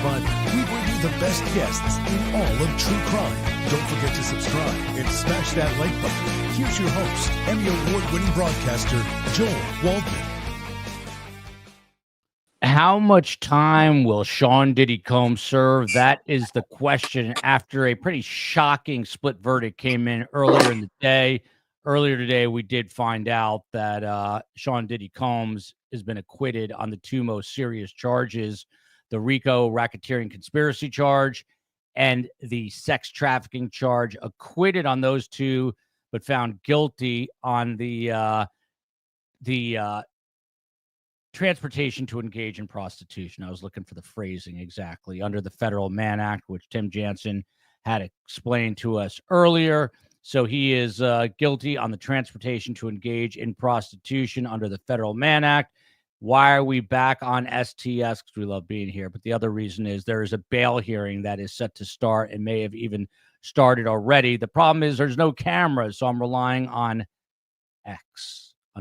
Survivor, we bring you the best guests in all of true crime. Don't forget to subscribe and smash that like button. Here's your host, Emmy Award-winning broadcaster, Joel Waldman. How much time will Sean Diddy Combs serve? That is the question after a pretty shocking split verdict came in earlier in the day. Earlier today, we did find out that Sean Diddy Combs has been acquitted on the two most serious charges, the RICO racketeering conspiracy charge and the sex trafficking charge. Acquitted on those two, but found guilty on the transportation to engage in prostitution. I was looking for the phrasing exactly. Under the federal Mann Act, which Tim Jansen had explained to us earlier. So he is guilty on the transportation to engage in prostitution under the federal Mann Act. Why are we back on STS? Because we love being here. But the other reason is there is a bail hearing that is set to start and may have even started already. The problem is there's no cameras, so I'm relying on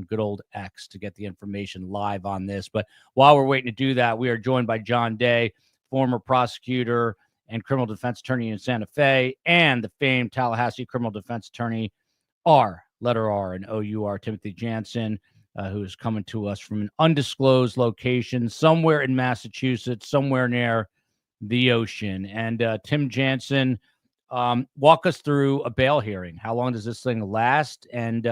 good old X, to get the information live on this. But while we're waiting to do that, we are joined by John Day, former prosecutor and criminal defense attorney in Santa Fe, and the famed Tallahassee criminal defense attorney, letter R and OUR, Timothy Jansen, who is coming to us from an undisclosed location somewhere in Massachusetts, somewhere near the ocean. And Tim Jansen, walk us through a bail hearing. How long does this thing last? And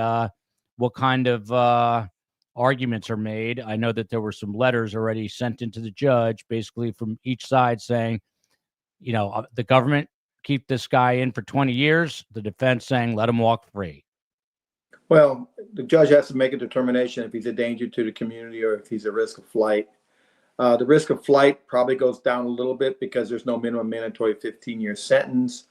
what kind of arguments are made? I know that there were some letters already sent into the judge, basically from each side saying, you know, the government keep this guy in for 20 years. The defense saying, let him walk free. Well, the judge has to make a determination if he's a danger to the community or if he's a risk of flight. The risk of flight probably goes down a little bit because there's no minimum mandatory 15-year sentence,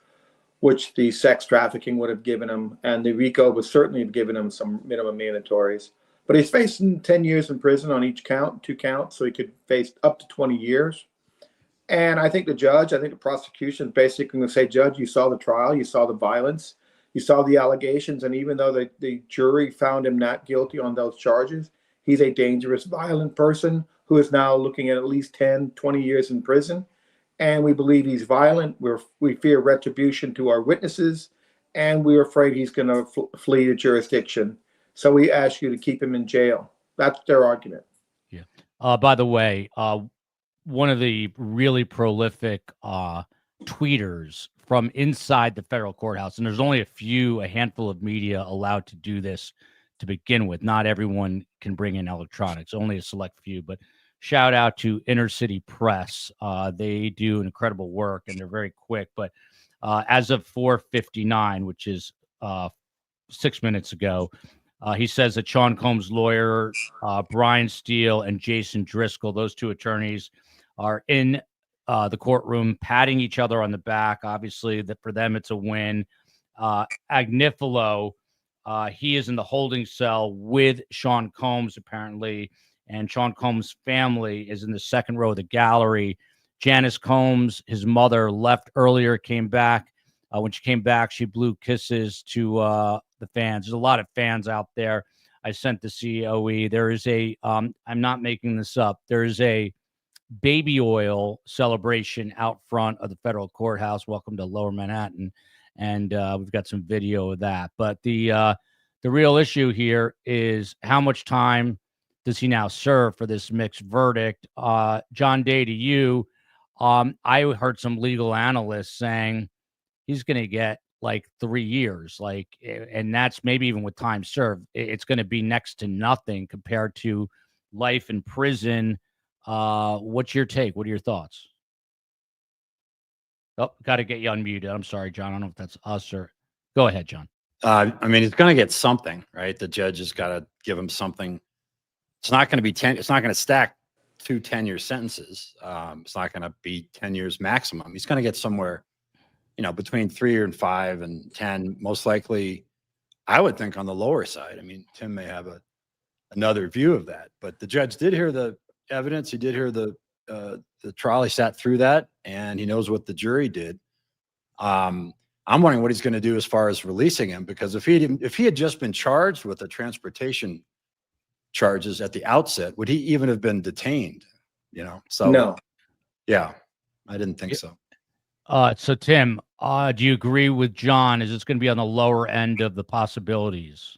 which the sex trafficking would have given him, and the RICO would certainly have given him some minimum mandatories. But he's facing 10 years in prison on each count, 2 counts, so he could face up to 20 years. And I think the prosecution is basically going to say, Judge, you saw the trial, you saw the violence, you saw the allegations, and even though the jury found him not guilty on those charges, he's a dangerous, violent person who is now looking at least 10, 20 years in prison. And we believe he's violent. We fear retribution to our witnesses, and we're afraid he's going to flee the jurisdiction. So we ask you to keep him in jail. That's their argument. Yeah. By the way, one of the really prolific tweeters from inside the federal courthouse, and there's only a handful of media allowed to do this to begin with. Not everyone can bring in electronics, only a select few, but shout out to Inner City Press. They do incredible work and they're very quick. But as of 4:59, which is 6 minutes ago, he says that Sean Combs' lawyer, Brian Steele and Jason Driscoll, those two attorneys, are in the courtroom patting each other on the back. Obviously, that for them, it's a win. Agnifilo, he is in the holding cell with Sean Combs, apparently. And Sean Combs' family is in the second row of the gallery. Janice Combs, his mother, left earlier, came back. When she came back, she blew kisses to the fans. There's a lot of fans out there. I sent the COE. There is I'm not making this up, there is a baby oil celebration out front of the federal courthouse. Welcome to Lower Manhattan. And we've got some video of that. But the real issue here is how much time does he now serve for this mixed verdict? John Day, to you, I heard some legal analysts saying he's going to get like 3 years, and that's maybe even with time served, it's going to be next to nothing compared to life in prison. What's your take? What are your thoughts? Oh, got to get you unmuted. I'm sorry, John. I don't know if that's us or go ahead, John. I mean, he's going to get something, right? The judge has got to give him something. It's not going to be 10. It's not going to stack 2 10-year sentences. It's not going to be 10 years maximum. He's going to get somewhere, between 3 and 5 and 10, most likely, I would think on the lower side. I mean, Tim may have another view of that, but the judge did hear the evidence. He did hear the trial. He sat through that, and he knows what the jury did. I'm wondering what he's going to do as far as releasing him, because if he had just been charged with the transportation charges at the outset, would he even have been detained? So no. Yeah. I didn't think so. So Tim, do you agree with John? Is this going to be on the lower end of the possibilities?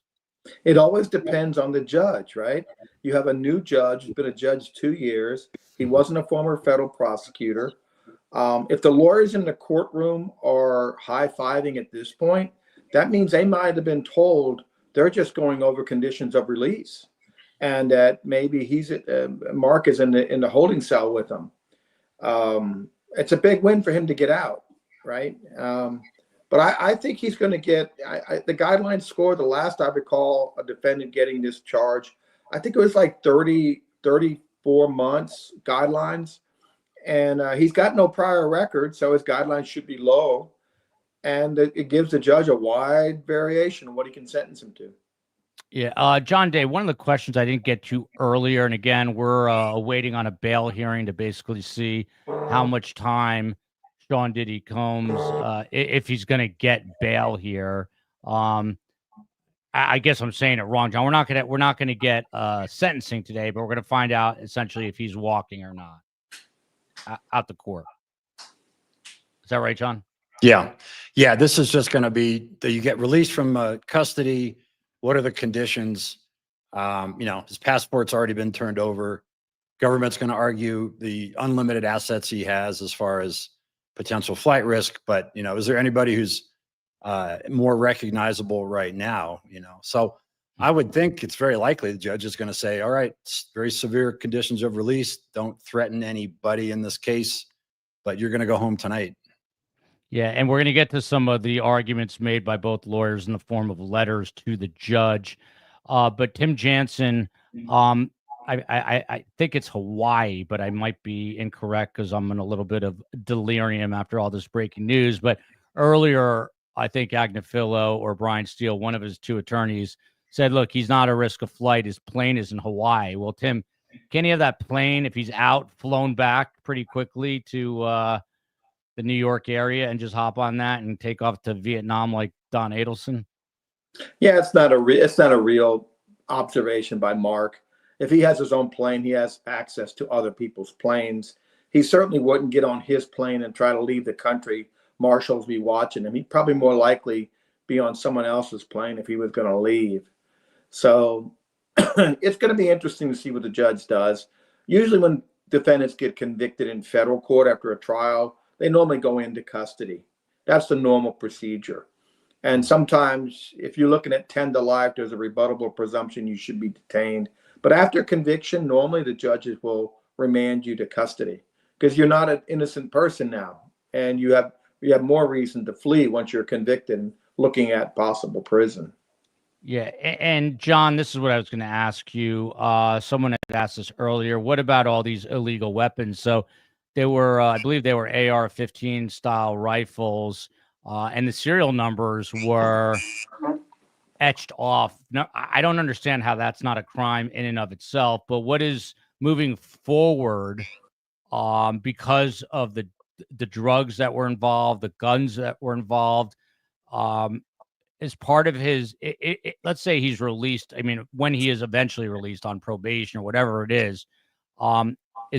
It always depends on the judge, right? You have a new judge who's been a judge 2 years. He wasn't a former federal prosecutor. If the lawyers in the courtroom are high-fiving at this point, that means they might have been told they're just going over conditions of release, and that maybe Mark is in the holding cell with them. It's a big win for him to get out, right? But I think he's going to get the guideline score. The last I recall a defendant getting this charge, I think it was like 34 months guidelines. And he's got no prior record, so his guidelines should be low. And it gives the judge a wide variation of what he can sentence him to. Yeah. John Day, one of the questions I didn't get to earlier, and again, we're waiting on a bail hearing to basically see how much time Sean Diddy Combs, if he's going to get bail here. I guess I'm saying it wrong, John. We're not gonna get sentencing today, but we're going to find out essentially if he's walking or not out the court. Is that right, John? Yeah. This is just going to be that you get released from custody. What are the conditions? His passport's already been turned over. Government's going to argue the unlimited assets he has as far as potential flight risk. But, is there anybody who's more recognizable right now? So I would think it's very likely the judge is going to say, all right, it's very severe conditions of release. Don't threaten anybody in this case, but you're going to go home tonight. Yeah, and we're going to get to some of the arguments made by both lawyers in the form of letters to the judge. But Tim Jansen, I think it's Hawaii, but I might be incorrect because I'm in a little bit of delirium after all this breaking news. But earlier, I think Agnifilo or Brian Steele, one of his two attorneys, said, look, he's not a risk of flight. His plane is in Hawaii. Well, Tim, can he have that plane, if he's out, flown back pretty quickly to the New York area and just hop on that and take off to Vietnam like Don Adelson? Yeah, it's not a real observation by Mark. If he has his own plane, he has access to other people's planes. He certainly wouldn't get on his plane and try to leave the country. Marshals be watching him. He'd probably more likely be on someone else's plane if he was going to leave. So it's going to be interesting to see what the judge does. Usually when defendants get convicted in federal court after a trial, they normally go into custody. That's the normal procedure. And sometimes if you're looking at 10 to life, there's a rebuttable presumption you should be detained. But after conviction, normally the judges will remand you to custody because you're not an innocent person now. And you have more reason to flee once you're convicted and looking at possible prison. Yeah. And John, this is what I was going to ask you. Someone had asked this earlier. What about all these illegal weapons? So they were, I believe they were AR-15 style rifles, and the serial numbers were etched off. Now, I don't understand how that's not a crime in and of itself, but what is moving forward because of the drugs that were involved, the guns that were involved, is part of his, let's say he's released. I mean, when he is eventually released on probation or whatever it is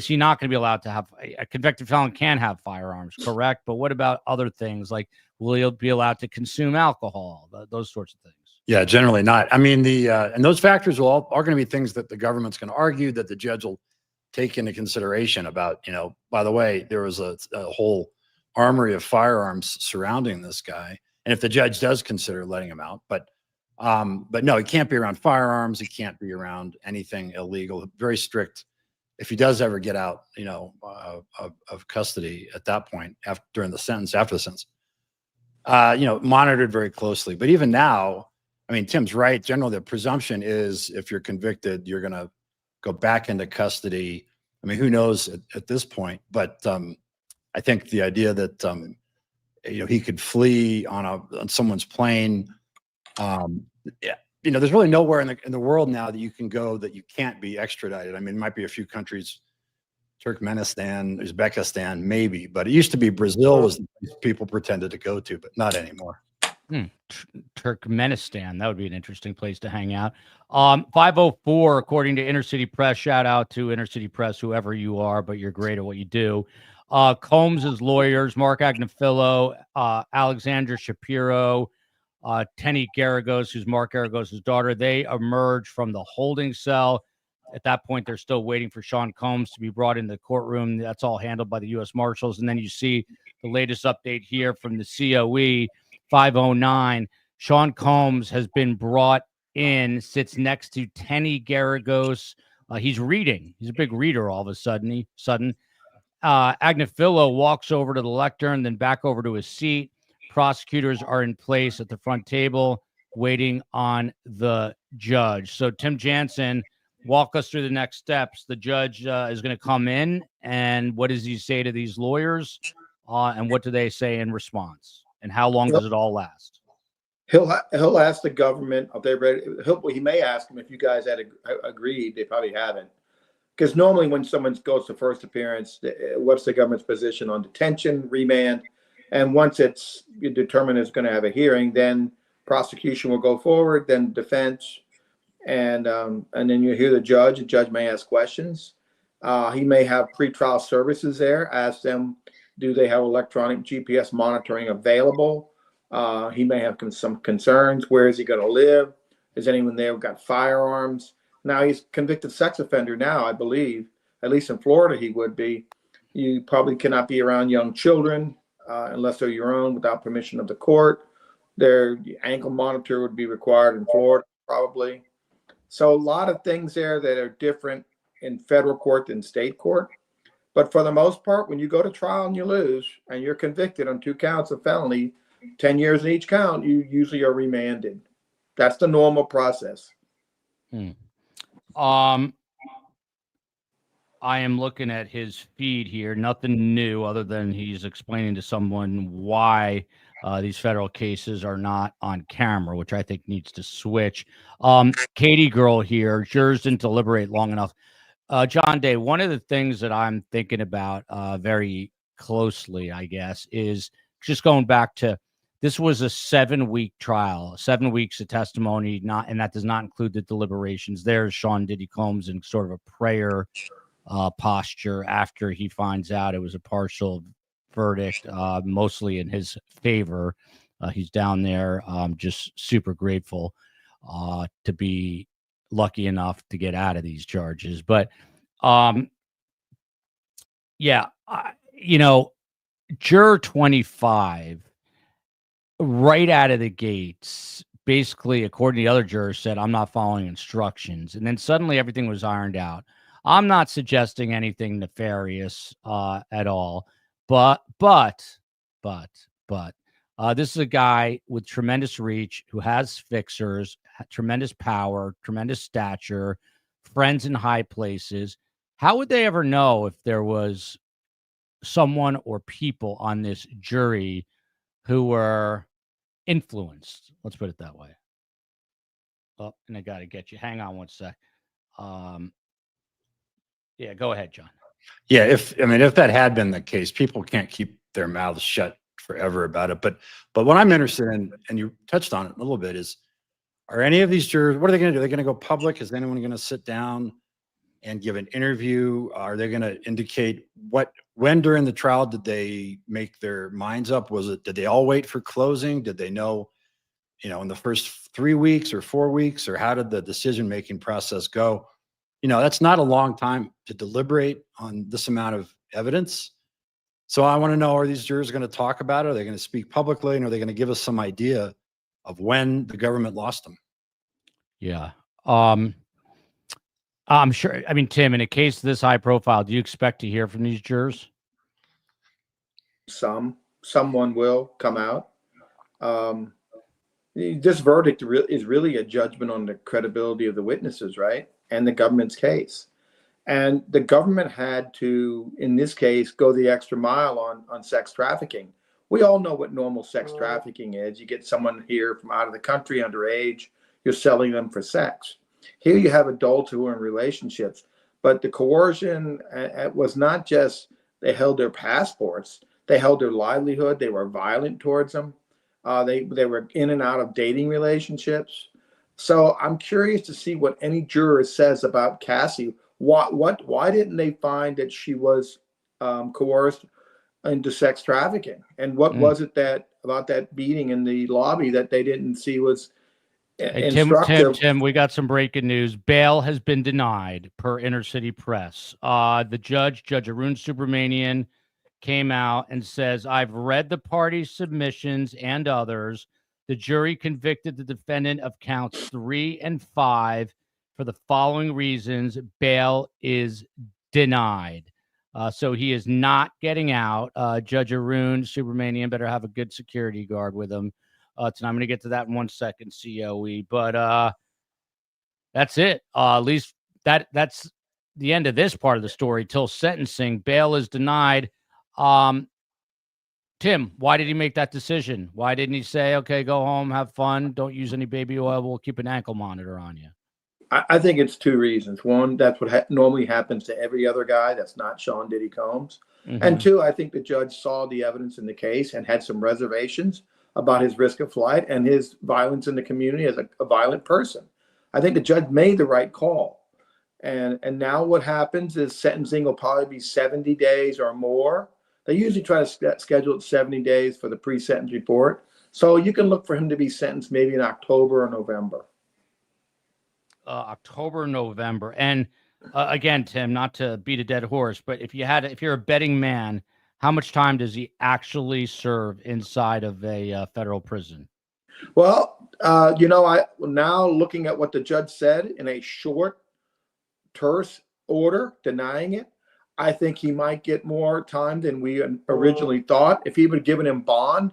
he not going to be allowed to have a convicted felon can have firearms, correct? But what about other things? Like, will he be allowed to consume alcohol, those sorts of things? Yeah, generally not. I mean, and those factors are going to be things that the government's going to argue, that the judge will take into consideration about, by the way, there was a whole armory of firearms surrounding this guy. And if the judge does consider letting him out, but no, he can't be around firearms. He can't be around anything illegal. Very strict. If he does ever get out, of custody at that point, after the sentence, monitored very closely. But even now, I mean, Tim's right. Generally, the presumption is if you're convicted, you're going to go back into custody. I mean, who knows at this point? But I think the idea that he could flee on someone's plane. There's really nowhere in the world now that you can go that you can't be extradited. I mean, it might be a few countries, Turkmenistan, Uzbekistan, maybe, but it used to be Brazil was the place people pretended to go to, but not anymore. Turkmenistan, that would be an interesting place to hang out. 504, according to Inner City Press. Shout out to Inner City Press, whoever you are, but you're great at what you do. Combs's lawyers, Mark Agnafilo, Alexandra Shapiro, Tenny Garagos, who's Mark Garagos' daughter, they emerge from the holding cell. At that point, they're still waiting for Sean Combs to be brought into the courtroom. That's all handled by the U.S. Marshals. And then you see the latest update here from the COE 509. Sean Combs has been brought in, sits next to Tenny Garagos. He's reading. He's a big reader all of a sudden. Agnafilo walks over to the lectern, then back over to his seat. Prosecutors are in place at the front table waiting on the judge. So Tim Jansen, walk us through the next steps. The judge is going to come in, and what does he say to these lawyers? And what do they say in response? And how long does it all last? He'll ask the government if they're ready. He may ask them if you guys had agreed. They probably haven't. Because normally when someone goes to first appearance, what's the government's position on detention, remand? And once it's determined it's going to have a hearing, then prosecution will go forward, then defense, and then you hear the judge. The judge may ask questions. He may have pretrial services there. Ask them, do they have electronic GPS monitoring available? He may have some concerns. Where is he going to live? Is anyone there who got firearms? Now he's convicted sex offender now, I believe. At least in Florida, he would be. You probably cannot be around young children unless they're your own without permission of the court. Their ankle monitor would be required in Florida, probably. So a lot of things there that are different in federal court than state court. But for the most part, when you go to trial and you lose and you're convicted on 2 counts of felony, 10 years in each count, you usually are remanded. That's the normal process. I am looking at his feed here. Nothing new other than he's explaining to someone why these federal cases are not on camera, which I think needs to switch. Katie girl here, jurors didn't deliberate long enough. John Day, one of the things that I'm thinking about very closely, I guess, is just going back to this was a 7-week trial, 7 weeks of testimony, and that does not include the deliberations. There's Sean Diddy Combs in sort of a prayer posture after he finds out it was a partial verdict, mostly in his favor. He's down there just super grateful to be lucky enough to get out of these charges. But juror 25 right out of the gates, basically, according to the other jurors, said, I'm not following instructions. And then suddenly everything was ironed out. I'm not suggesting anything nefarious at all, but this is a guy with tremendous reach who has fixers, tremendous power, tremendous stature, friends in high places. How would they ever know if there was someone or people on this jury who were influenced? Let's put it that way. Oh, and I got to get you. Hang on one sec. Yeah, go ahead, John. Yeah, if that had been the case, people can't keep their mouths shut forever about it. But what I'm interested in, and you touched on it a little bit, is are any of these jurors, what are they going to do? Are they going to go public? Is anyone going to sit down and give an interview? Are they going to indicate when during the trial did they make their minds up? Did they all wait for closing? Did they know, in the first 3 weeks or 4 weeks, or how did the decision-making process go? That's not a long time to deliberate on this amount of evidence. So I want to know, are these jurors going to talk about it? Are they going to speak publicly? And are they going to give us some idea of when the government lost them? Yeah. I'm sure. I mean, Tim, in a case this high profile, do you expect to hear from these jurors? Someone will come out. This verdict is really a judgment on the credibility of the witnesses, right? And the government's case. And the government had to, in this case, go the extra mile on sex trafficking. We all know what normal sex trafficking is. You get someone here from out of the country, underage, you're selling them for sex. Here you have adults who are in relationships, but the coercion was not just they held their passports, they held their livelihood, they were violent towards them. They were in and out of dating relationships. So I'm curious to see what any juror says about Cassie. Why didn't they find that she was coerced into sex trafficking. And what was it that about that beating in the lobby that they didn't see was instructive? Tim, we got some breaking news. Bail has been denied per Inner City Press. The Judge Arun Subramanian, came out and says, I've read the party's submissions and others. The jury convicted the defendant of counts 3 and 5 for the following reasons. Bail is denied. So he is not getting out. Judge Arun Subramanian better have a good security guard with him. Tonight. I'm going to get to that in 1 second, COE. But that's it. At least that's the end of this part of the story. Till sentencing, bail is denied. Tim, why did he make that decision? Why didn't he say, okay, go home, have fun, don't use any baby oil, we'll keep an ankle monitor on you? I think it's 2 reasons. One, that's what normally happens to every other guy that's not Sean Diddy Combs. And 2, I think the judge saw the evidence in the case and had some reservations about his risk of flight and his violence in the community as a violent person. I think the judge made the right call. And now what happens is sentencing will probably be 70 days or more. They usually try to schedule it 70 days for the pre-sentence report. So you can look for him to be sentenced maybe in October or November. October, November. And again, Tim, not to beat a dead horse, but if you're a betting man, how much time does he actually serve inside of a federal prison? Well, now looking at what the judge said in a short, terse order denying it, I think he might get more time than we originally thought. If he would have given him bond,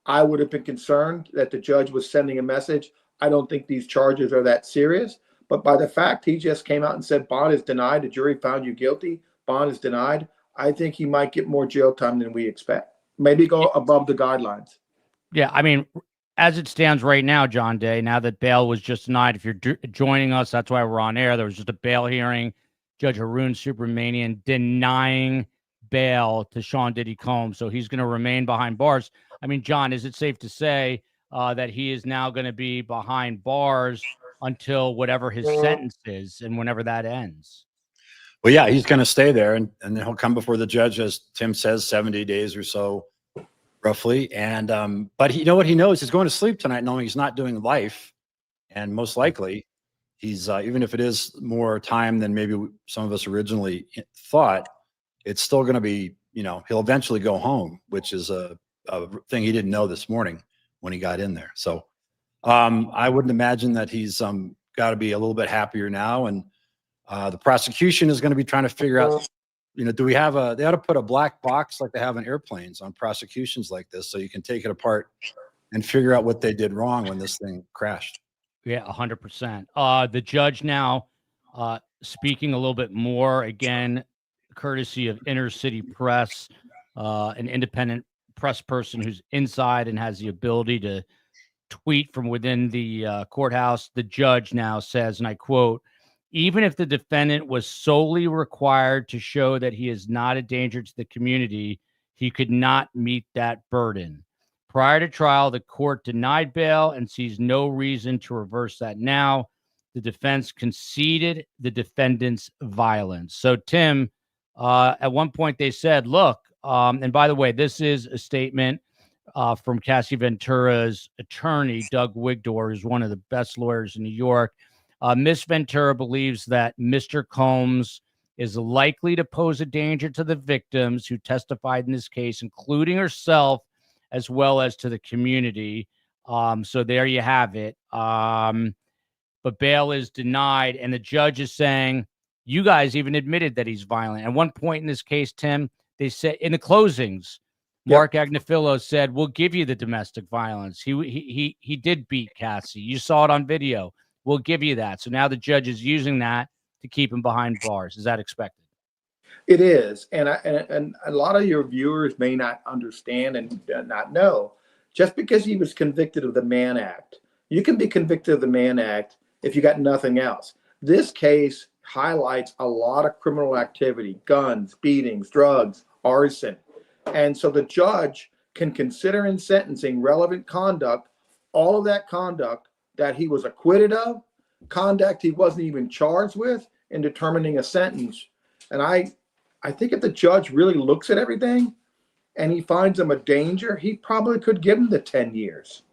I would have been concerned that the judge was sending a message. I don't think these charges are that serious. But by the fact he just came out and said bond is denied, the jury found you guilty, bond is denied, I think he might get more jail time than we expect. Maybe go above the guidelines. Yeah, I mean, as it stands right now, John Day, now that bail was just denied, if you're joining us, that's why we're on air. There was just a bail hearing. Judge Arun Subramanian denying bail to Sean Diddy Combs. So he's going to remain behind bars. I mean, John, is it safe to say that he is now going to be behind bars until whatever his sentence is and whenever that ends? Well, yeah, he's going to stay there, and then he'll come before the judge, as Tim says, 70 days or so, roughly. And but you know what he knows? He's going to sleep tonight knowing he's not doing life, and most likely he's even if it is more time than maybe some of us originally thought, it's still going to be, he'll eventually go home, which is a thing he didn't know this morning when he got in there. So I wouldn't imagine that he's got to be a little bit happier now. And the prosecution is going to be trying to figure out, do we have they ought to put a black box like they have in airplanes on prosecutions like this, so you can take it apart and figure out what they did wrong when this thing crashed. Yeah, 100%. The judge now speaking a little bit more, again, courtesy of Inner City Press, an independent press person who's inside and has the ability to tweet from within the courthouse. The judge now says, and I quote, even if the defendant was solely required to show that he is not a danger to the community, he could not meet that burden. Prior to trial, the court denied bail and sees no reason to reverse that now. The defense conceded the defendant's violence. So, Tim, at one point they said, look, and by the way, this is a statement from Cassie Ventura's attorney, Doug Wigdor, who's one of the best lawyers in New York. Miss Ventura believes that Mr. Combs is likely to pose a danger to the victims who testified in this case, including herself, as well as to the community. So there you have it. But bail is denied, and the judge is saying, you guys even admitted that he's violent. At one point in this case, Tim, they said in the closings, Mark Agnafilo said, we'll give you the domestic violence. He did beat Cassie. You saw it on video. We'll give you that. So now the judge is using that to keep him behind bars. Is that expected? It is. And a lot of your viewers may not understand and not know. Just because he was convicted of the Mann Act, you can be convicted of the Mann Act if you got nothing else. This case highlights a lot of criminal activity, guns, beatings, drugs, arson. And so the judge can consider in sentencing relevant conduct, all of that conduct that he was acquitted of, conduct he wasn't even charged with, in determining a sentence. And I think if the judge really looks at everything, and he finds him a danger, he probably could give him the 10 years.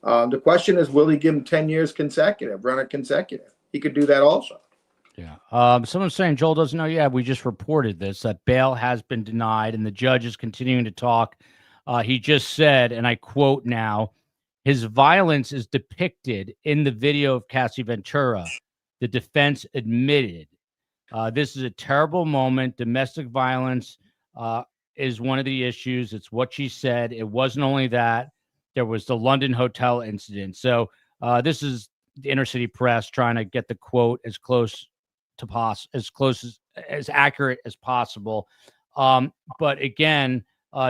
The question is, will he give him 10 years consecutive, run it consecutive? He could do that also. Yeah. Someone's saying Joel doesn't know. Yeah, we just reported this, that bail has been denied, and the judge is continuing to talk. He just said, and I quote now, his violence is depicted in the video of Cassie Ventura. The defense admitted. This is a terrible moment. Domestic violence is one of the issues. It's what she said. It wasn't only that. There was the London hotel incident. So this is the inner city press trying to get the quote as close to as accurate as possible. But again,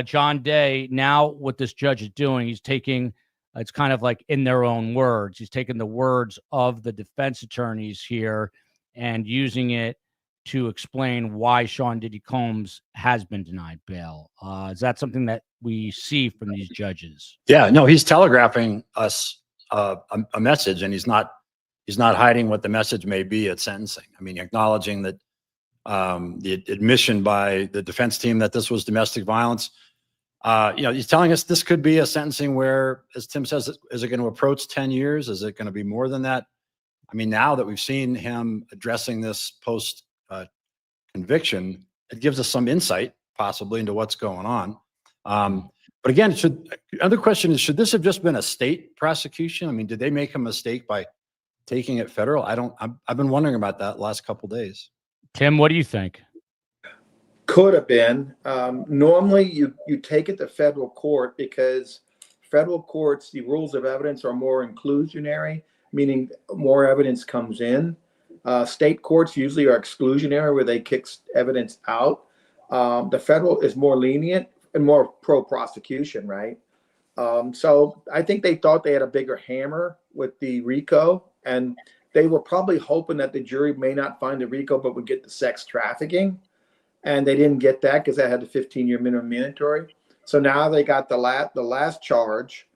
John Day, now what this judge is doing, he's taking, it's kind of like in their own words. He's taking the words of the defense attorneys here and using it to explain why Sean Diddy Combs has been denied bail. Is that something that we see from these judges? Yeah, no, he's telegraphing us a message, and he's not hiding what the message may be at sentencing. I mean, acknowledging that the admission by the defense team that this was domestic violence. He's telling us this could be a sentencing where, as Tim says, is it going to approach 10 years? Is it going to be more than that? I mean, now that we've seen him addressing this post conviction, it gives us some insight possibly into what's going on. But again, other question is, should this have just been a state prosecution? I mean, did they make a mistake by taking it federal? I've been wondering about that last couple of days. Tim, what do you think? Could have been. Normally you take it to federal court because federal courts, the rules of evidence are more inclusionary, meaning more evidence comes in. State courts usually are exclusionary, where they kick evidence out. The federal is more lenient and more pro-prosecution, right? So I think they thought they had a bigger hammer with the RICO, and they were probably hoping that the jury may not find the RICO but would get the sex trafficking. And they didn't get that because that had the 15-year minimum mandatory. So now they got the last charge.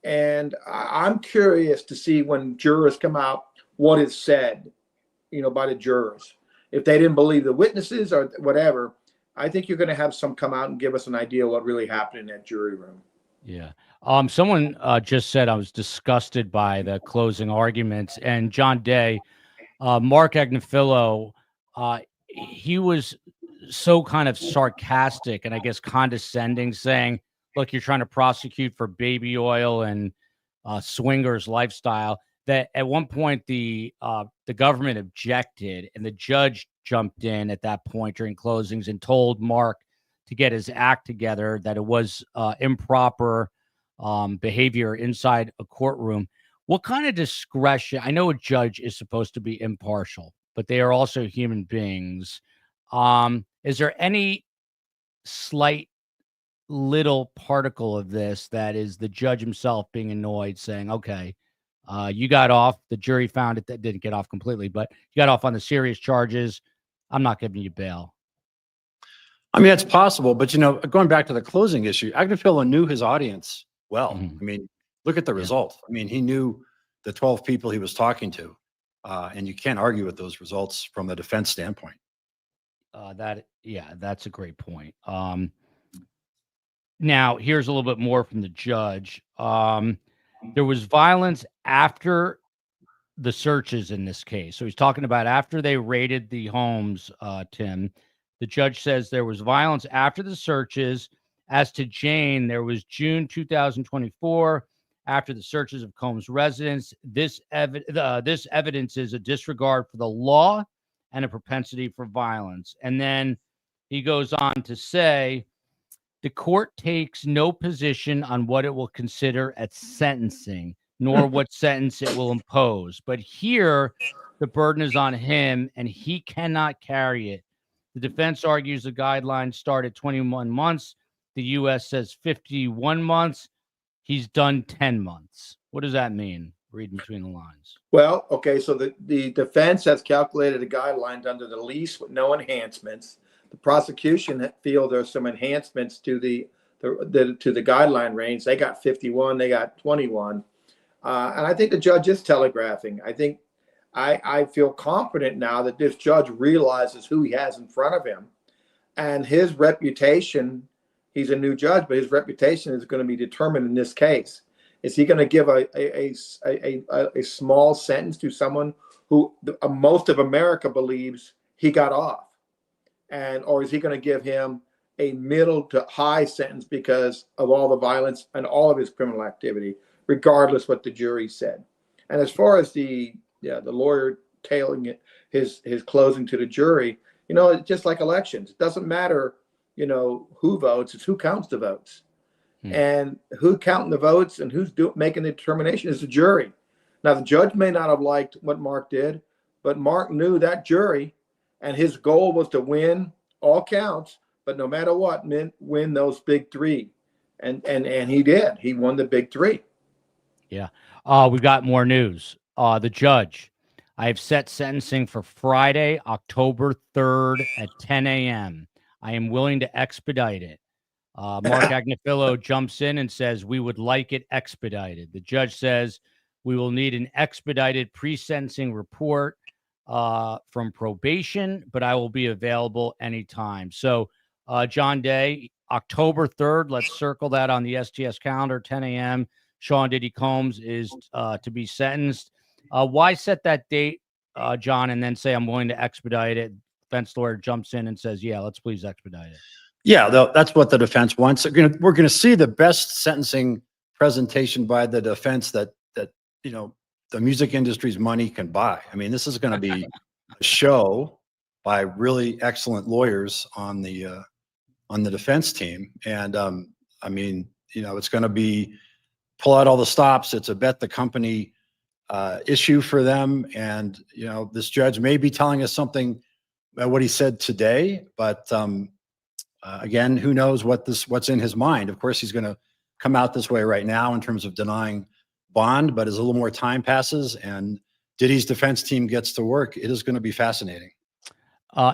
And I'm curious to see when jurors come out what is said, by the jurors. If they didn't believe the witnesses or whatever, I think you're going to have some come out and give us an idea what really happened in that jury room. Yeah. Someone just said I was disgusted by the closing arguments. And John Day, Mark Agnifilo, he was so kind of sarcastic and I guess condescending, saying, look, you're trying to prosecute for baby oil and swingers lifestyle, that at one point the government objected and the judge jumped in at that point during closings and told Mark to get his act together, that it was improper behavior inside a courtroom. What kind of discretion? I know a judge is supposed to be impartial, but they are also human beings. Is there any slight little particle of this that is the judge himself being annoyed, saying, okay, you got off, the jury found it, that didn't get off completely, but you got off on the serious charges, I'm not giving you bail? I mean, it's possible, but going back to the closing issue, Agnifilo knew his audience well. I mean, look at the result. I mean, he knew the 12 people he was talking to, and you can't argue with those results from the defense standpoint. That's a great point. Now, here's a little bit more from the judge. There was violence after the searches in this case. So he's talking about after they raided the homes, Tim. The judge says there was violence after the searches. As to Jane, there was June 2024, after the searches of Combs' residence. This evidence is a disregard for the law and a propensity for violence. And then he goes on to say, the court takes no position on what it will consider at sentencing, nor what sentence it will impose. But here, the burden is on him, and he cannot carry it. The defense argues the guidelines start at 21 months. The U.S. says 51 months. He's done 10 months. What does that mean, reading between the lines? Well, okay, so the defense has calculated the guidelines under the lease with no enhancements. The prosecution feel there's some enhancements to the guideline range. They got 51, they got 21. And I think the judge is telegraphing. I think I feel confident now that this judge realizes who he has in front of him, and his reputation he's a new judge, but his reputation is going to be determined in this case. Is he going to give a small sentence to someone who most of America believes he got off? Or is he going to give him a middle to high sentence because of all the violence and all of his criminal activity, regardless what the jury said? And as far as the lawyer tailing it, his closing to the jury, it's just like elections. It doesn't matter, who votes, it's who counts the votes. And who counting the votes and who's making the determination is the jury. Now, the judge may not have liked what Mark did, but Mark knew that jury, and his goal was to win all counts, but no matter what, win those big three. And he did. He won the big three. Yeah. We've got more news. The judge, I have set sentencing for Friday, October 3rd at 10 a.m. I am willing to expedite it. Mark Agnifilo jumps in and says, we would like it expedited. The judge says, we will need an expedited pre-sentencing report from probation, but I will be available anytime. So, John Day, October 3rd, let's circle that on the STS calendar, 10 a.m. Sean Diddy Combs is to be sentenced. Why set that date, John, and then say I'm willing to expedite it? Defense lawyer jumps in and says, yeah, let's please expedite it. Yeah, that's what the defense wants. We're going to see the best sentencing presentation by the defense that the music industry's money can buy. I mean, this is going to be a show by really excellent lawyers on the defense team, and I mean, it's going to be pull out all the stops. It's a bet the company issue for them, and this judge may be telling us something about what he said today, but again, who knows what's in his mind? Of course, he's going to come out this way right now in terms of denying bond, but as a little more time passes and Diddy's defense team gets to work, it is going to be fascinating.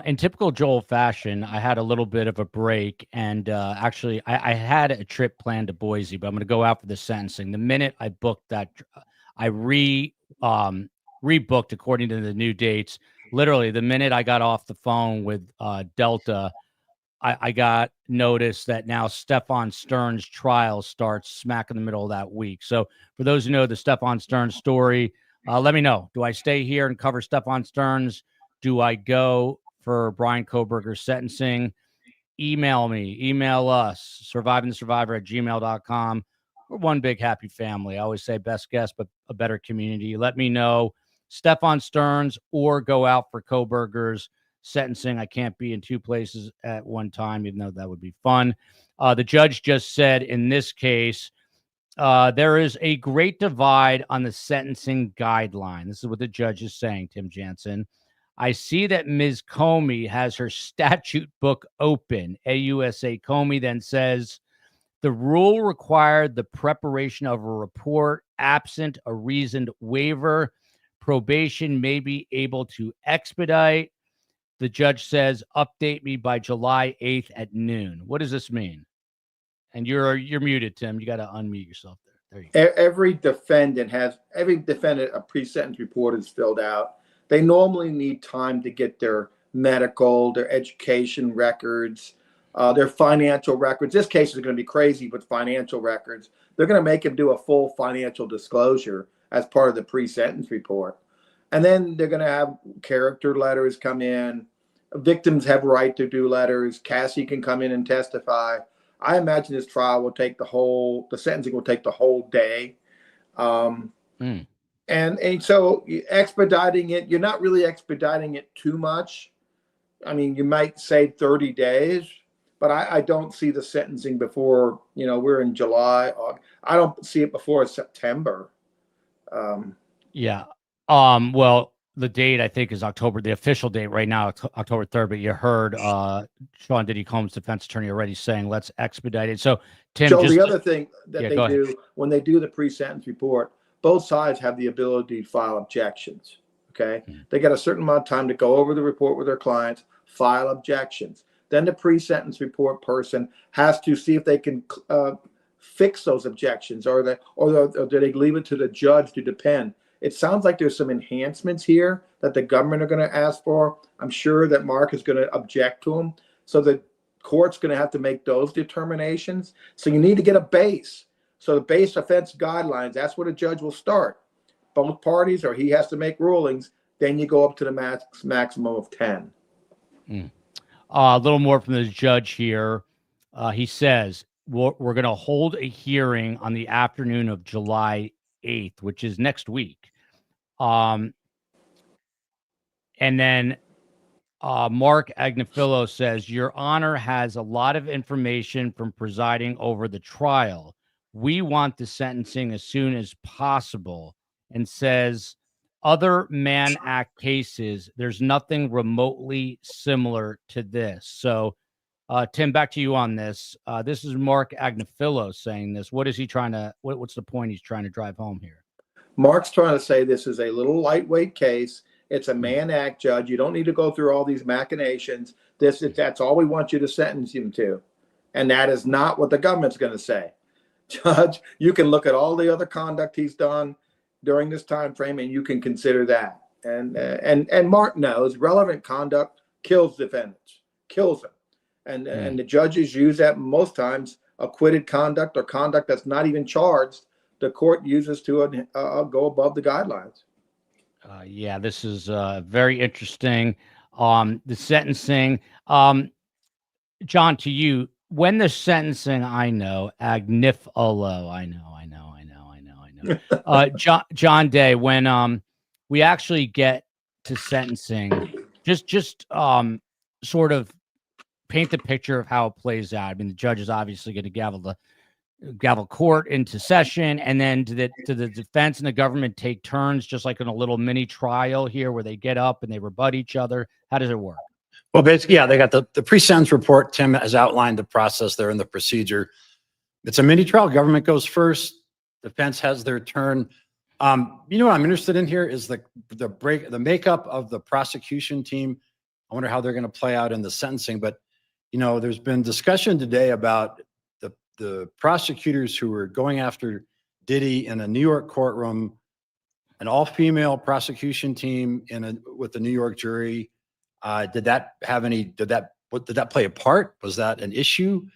In typical Joel fashion, I had a little bit of a break, and actually, I had a trip planned to Boise, but I'm going to go out for the sentencing. The minute I booked that, I rebooked according to the new dates. Literally, the minute I got off the phone with Delta, I got notice that now Stephon Stern's trial starts smack in the middle of that week. So for those who know the Stephon Stern story, let me know. Do I stay here and cover Stephon Stern's? Do I go for Brian Kohberger's sentencing? Email me. Email us, survivingthesurvivor@gmail.com. We're one big happy family. I always say best guest, but a better community. Let me know Stephon Stern's or go out for Kohberger's sentencing. I can't be in two places at one time, even though that would be fun. The judge just said in this case, there is a great divide on the sentencing guideline. This is what the judge is saying, Tim Jansen. I see that Ms. Comey has her statute book open. AUSA Comey then says, the rule required the preparation of a report absent a reasoned waiver. Probation may be able to expedite. The judge says, update me by July 8th at noon. What does this mean? And you're muted, Tim. You got to unmute yourself there. There you go. Every defendant, a pre-sentence report is filled out. They normally need time to get their medical, their education records, their financial records. This case is going to be crazy with financial records. They're going to make him do a full financial disclosure as part of the pre-sentence report. And then they're going to have character letters come in. Victims have a right to do letters. Cassie can come in and testify. I imagine this trial will take the sentencing will take the whole day. And so expediting it, you're not really expediting it too much. I mean, you might say 30 days, but I don't see the sentencing before, we're in July. I don't see it before September. Yeah. Well, the date I think is October. The official date right now, October 3rd. But you heard Sean Diddy Combs, defense attorney, already saying let's expedite it. So, Tim, Joe, the other thing that they do when they do the pre-sentence report, both sides have the ability to file objections. Okay, they got a certain amount of time to go over the report with their clients, file objections. Then the pre-sentence report person has to see if they can fix those objections, or do they leave it to the judge to depend. It sounds like there's some enhancements here that the government are going to ask for. I'm sure that Mark is going to object to them. So the court's going to have to make those determinations. So you need to get a base. So the base offense guidelines, that's where the judge will start. Both parties, or he has to make rulings. Then you go up to the maximum of 10. A little more from the judge here. He says, we're going to hold a hearing on the afternoon of July 8th, which is next week. And then Mark Agnifilo says, Your Honor has a lot of information from presiding over the trial. We want the sentencing as soon as possible, and says, other Mann Act cases, there's nothing remotely similar to this. So, Tim, back to you on this. This is Mark Agnifilo saying this. What is he trying to, what's the point he's trying to drive home here? Mark's trying to say this is a little lightweight case. It's a Mann Act, Judge. You don't need to go through all these machinations. That's all we want you to sentence him to. And that is not what the government's going to say. Judge, you can look at all the other conduct he's done during this time frame, and you can consider that. And Mark knows relevant conduct kills defendants, kills them. And the judges use that most times. Acquitted conduct or conduct that's not even charged, the court uses to go above the guidelines. Yeah, this is very interesting. The sentencing, John, to you, when the sentencing, I know, Agnifilo, I know. John Day, when we actually get to sentencing, just sort of paint the picture of how it plays out. I mean, the judge is obviously going to gavel court into session, and then do the defense and the government take turns, just like in a little mini trial here, where they get up and they rebut each other? How does it work? Well, basically, yeah, they got the pre-sentence report. Tim has outlined the process there and the procedure. It's a mini trial. Government goes first. Defense has their turn. You know what I'm interested in here is the makeup of the prosecution team. I wonder how they're going to play out in the sentencing. But you know, there's been discussion today about the prosecutors who were going after Diddy in a New York courtroom, an all-female prosecution team with the New York jury. Did that play a part? Was that an issue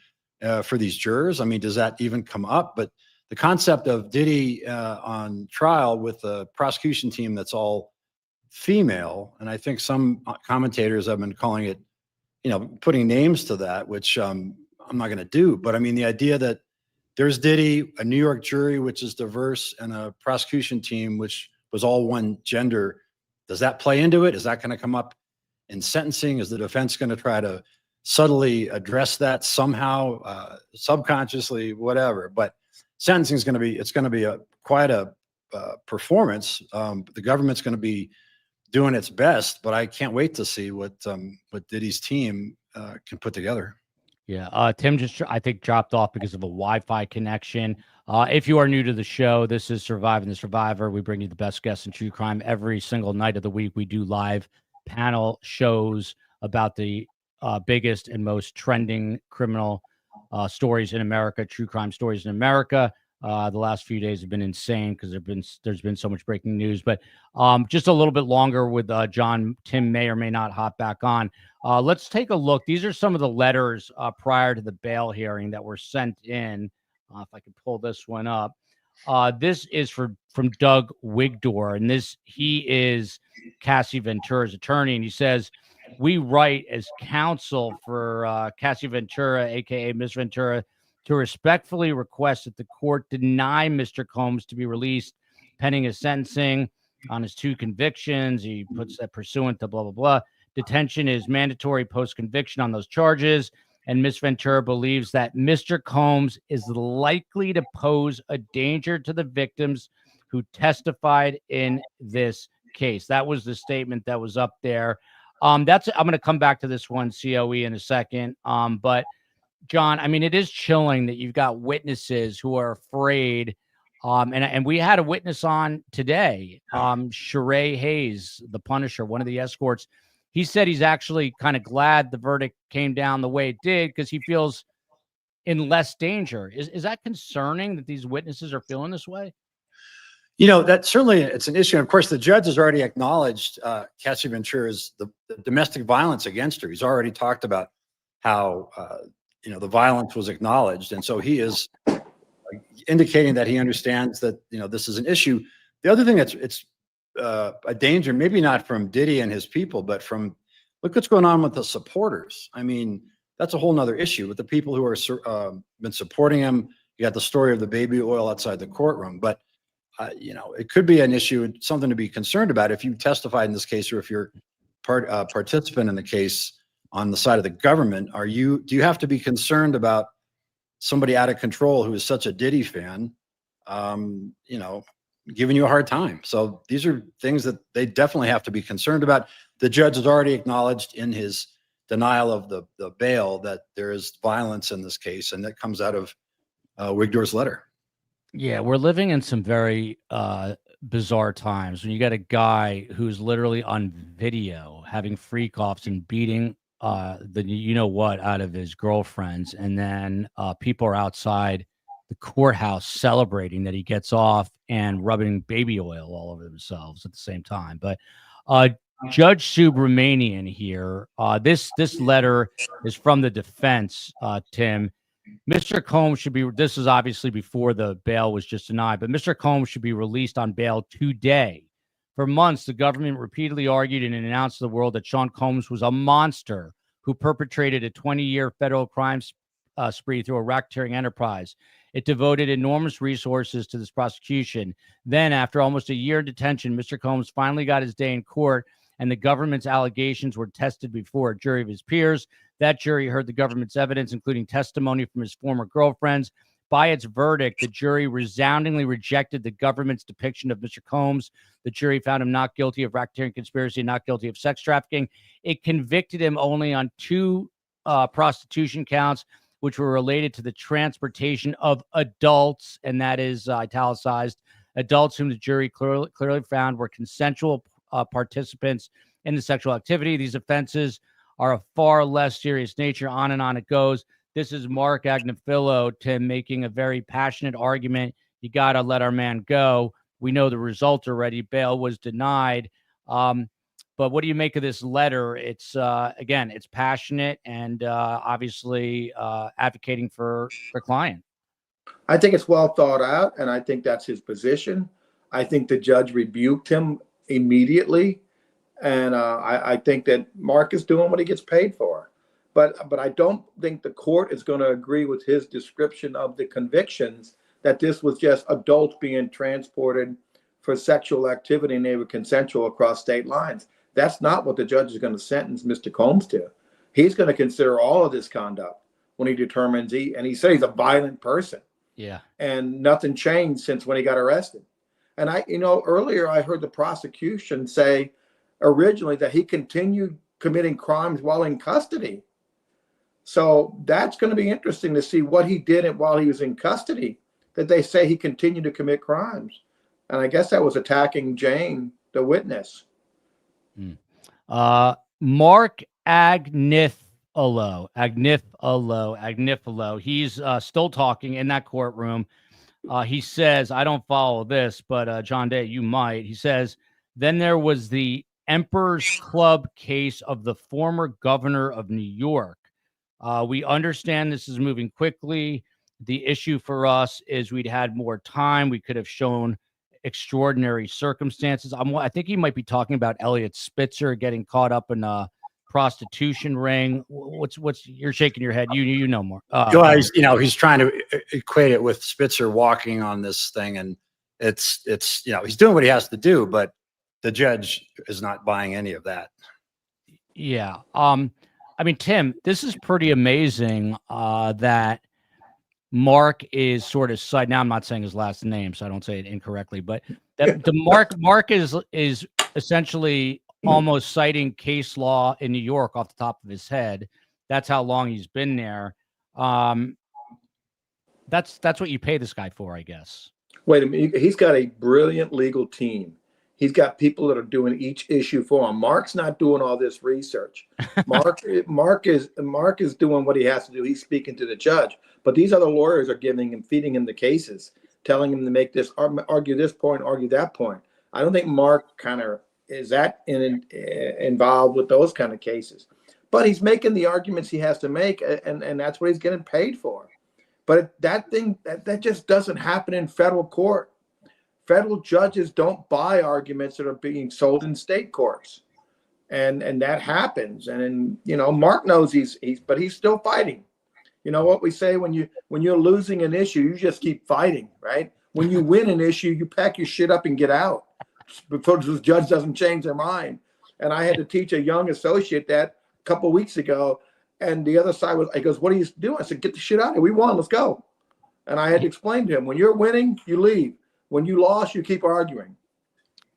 for these jurors? I mean, does that even come up? But the concept of Diddy on trial with a prosecution team that's all female, and I think some commentators have been calling it, putting names to that, which I'm not going to do. But I mean, the idea that there's Diddy, a New York jury which is diverse, and a prosecution team which was all one gender, does that play into it? Is that going to come up in sentencing? Is the defense going to try to subtly address that somehow, subconsciously, whatever? But sentencing is going to be quite a performance. The government's going to be doing its best, but I can't wait to see what Diddy's team can put together. Yeah, Tim just, I think, dropped off because of a Wi-Fi connection. If you are new to the show, this is Surviving the Survivor. We bring you the best guests in true crime every single night of the week. We do live panel shows about the biggest and most trending criminal stories in America, true crime stories in America. The last few days have been insane because there's been so much breaking news. But just a little bit longer with John. Tim may or may not hop back on. Let's take a look. These are some of the letters prior to the bail hearing that were sent in. If I can pull this one up. This is from Doug Wigdor, and he is Cassie Ventura's attorney, and he says, we write as counsel for Cassie Ventura, aka Miss Ventura, to respectfully request that the court deny Mr. Combs to be released pending his sentencing on his 2 convictions. He puts that pursuant to blah, blah, blah. Detention is mandatory post-conviction on those charges. And Miss Ventura believes that Mr. Combs is likely to pose a danger to the victims who testified in this case. That was the statement that was up there. I'm going to come back to this one, COE, in a second. But John, I mean, it is chilling that you've got witnesses who are afraid. And we had a witness on today, Sheree Hayes, the Punisher, one of the escorts. He said he's actually kind of glad the verdict came down the way it did because he feels in less danger. Is that concerning that these witnesses are feeling this way? That certainly it's an issue. And of course, the judge has already acknowledged Cassie Ventura's the domestic violence against her. He's already talked about how the violence was acknowledged, and so he is indicating that he understands that this is an issue. The other thing it's a danger, maybe not from Diddy and his people, but from look what's going on with the supporters. I mean, that's a whole nother issue with the people who are been supporting him. You got the story of the baby oil outside the courtroom, but it could be an issue, something to be concerned about if you testified in this case, or if you're participant in the case on the side of the government. Do you have to be concerned about somebody out of control who is such a Diddy fan, giving you a hard time? So these are things that they definitely have to be concerned about. The judge has already acknowledged in his denial of the bail that there is violence in this case, and that comes out of Wigdor's letter. Yeah, we're living in some very bizarre times when you got a guy who's literally on video having freak offs and beating the out of his girlfriends, and then people are outside the courthouse celebrating that he gets off and rubbing baby oil all over themselves at the same time. But Judge Subramanian here, this letter is from the defense, Tim. Mr. Combs should be, this is obviously before the bail was just denied, but Mr. Combs should be released on bail today. For months, the government repeatedly argued and announced to the world that Sean Combs was a monster who perpetrated a 20-year federal crime spree through a racketeering enterprise. It devoted enormous resources to this prosecution. Then, after almost a year in detention, Mr. Combs finally got his day in court, and the government's allegations were tested before a jury of his peers. That jury heard the government's evidence, including testimony from his former girlfriends. By its verdict, the jury resoundingly rejected the government's depiction of Mr. Combs. The jury found him not guilty of racketeering conspiracy, not guilty of sex trafficking. It convicted him only on 2 prostitution counts, which were related to the transportation of adults, and that is italicized, adults whom the jury clearly found were consensual participants in the sexual activity. These offenses are of far less serious nature. On and on it goes. This is Mark Agnifilo, Tim, making a very passionate argument. You got to let our man go. We know the result already. Bail was denied. But what do you make of this letter? It's, again, it's passionate and obviously advocating for the client. I think it's well thought out, and I think that's his position. I think the judge rebuked him immediately. And I think that Mark is doing what he gets paid for. But I don't think the court is going to agree with his description of the convictions, that this was just adults being transported for sexual activity and they were consensual across state lines. That's not what the judge is going to sentence Mr. Combs to. He's going to consider all of this conduct when he determines and he said he's a violent person. Yeah. And nothing changed since when he got arrested. And earlier I heard the prosecution say originally that he continued committing crimes while in custody. So that's going to be interesting to see what he did while he was in custody, that they say he continued to commit crimes. And I guess that was attacking Jane, the witness. Mark Agnifilo. He's still talking in that courtroom. He says, I don't follow this, but John Day, you might. He says, then there was the Emperor's Club case of the former governor of New York. We understand this is moving quickly. The issue for us is we'd had more time. We could have shown extraordinary circumstances. I think he might be talking about Elliot Spitzer getting caught up in a prostitution ring. What's you're shaking your head. You know more. He's trying to equate it with Spitzer walking on this thing, and it's he's doing what he has to do, but the judge is not buying any of that. Yeah. I mean, Tim, this is pretty amazing that Mark is sort of side. Now, I'm not saying his last name, so I don't say it incorrectly, but that the Mark is essentially almost citing case law in New York off the top of his head. That's how long he's been there. That's what you pay this guy for, I guess. Wait a minute. He's got a brilliant legal team. He's got people that are doing each issue for him. Mark's not doing all this research. Mark is doing what he has to do. He's speaking to the judge, but these other lawyers are feeding him the cases, telling him to make this, argue this point, argue that point. I don't think Mark kind of is that involved with those kind of cases. but he's making the arguments he has to make, and that's what he's getting paid for. But that just doesn't happen in federal court. Federal judges don't buy arguments that are being sold in state courts, and that happens. And Mark knows but he's still fighting. You know what we say, when you're losing an issue, you just keep fighting, right? When you win an issue, you pack your shit up and get out before the judge doesn't change their mind. And I had to teach a young associate that a couple of weeks ago, and the other side he goes, "What are you doing?" I said, "Get the shit out of here. We won. Let's go." And I had to explain to him, when you're winning, you leave. When you lost, you keep arguing.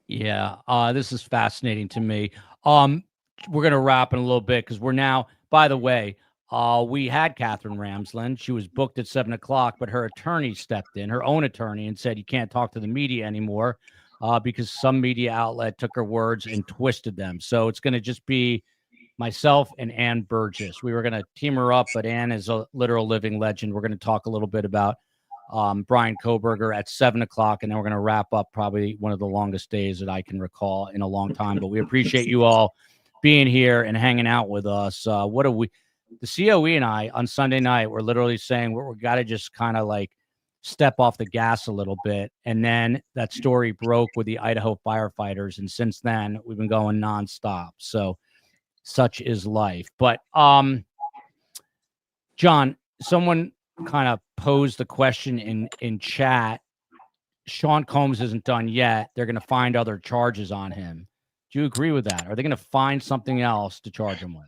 Yeah, this is fascinating to me. We're going to wrap in a little bit because we're now, by the way, we had Catherine Ramsland. She was booked at 7 o'clock, but her attorney stepped in, her own attorney, and said, "You can't talk to the media anymore," because some media outlet took her words and twisted them. So it's going to just be myself and Ann Burgess. We were going to team her up, but Ann is a literal living legend. We're going to talk a little bit about Brian Koberger at 7 o'clock, and then we're going to wrap up probably one of the longest days that I can recall in a long time. But we appreciate you all being here and hanging out with us. The COE and I on Sunday night were literally saying we got to just kind of like step off the gas a little bit. And then that story broke with the Idaho firefighters. And since then we've been going nonstop. So such is life. But John, someone kind of posed the question in chat. Sean Combs isn't done yet. They're going to find other charges on him. Do you agree with that? Are they going to find something else to charge him with?